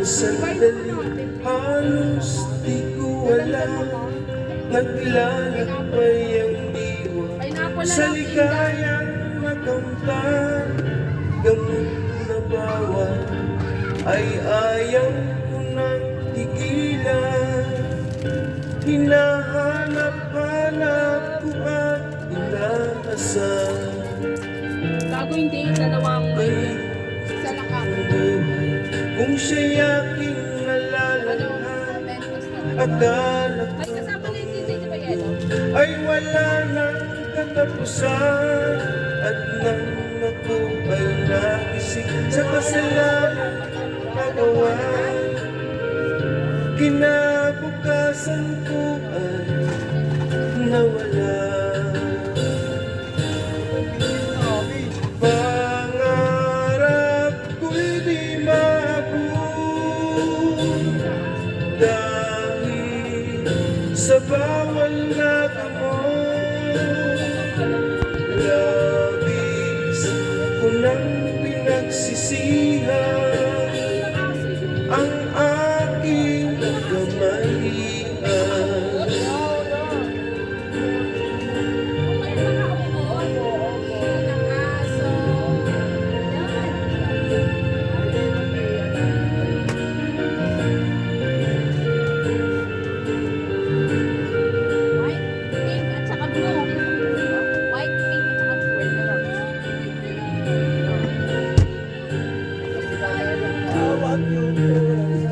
sandali, halos di ko alam. Naglalakbay ang diwa sa ligayang makamtan. Gamot na bawal ay ayaw ko nang tigilan. Hinahanap-hanap ko at inaasal. Bago hindi, dalawang sa lakap. Kung siya'y aking nalalanghap, akala ko Ay, kasama na yung DJ, di ba yelo? ay wala nang katapusan. At nang ako ay nagising sa kasalanan nagawa, kinabukasan ko ay nawala. Pangarap ko'y di maabot dahil sa bawal na gamot. Labis ko nang pinagsisihan ang aking kamalian.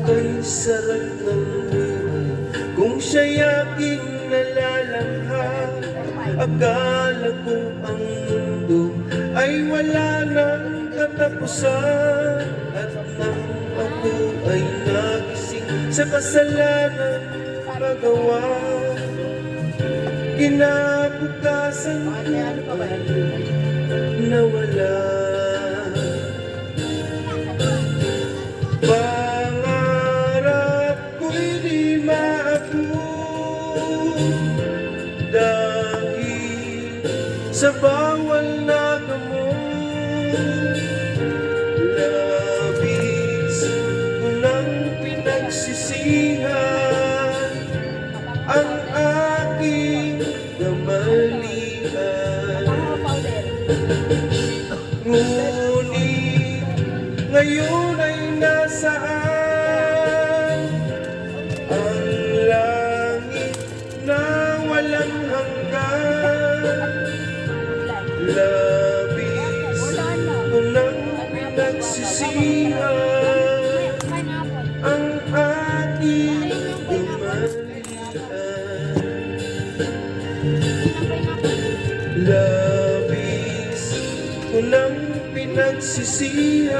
Ay sarap ng buhay kung siya'y aking nalalanghap. Akala ko ang mundo ay wala nang katapusan. At nang ako ay nagising sa kasalanan nagawa, kinabukasan ko ay nawala. Pangarap ko'y di maabot dahil sa bawal na gamot. Labis ko nang pinagsisihan ang aking kamalian. Ngunit ngayon ay nasaan ang langit na walang hanggan? Labis ko nang pinagsisihan ang aking kamalian. Labis ko nang pinagsisihan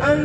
ang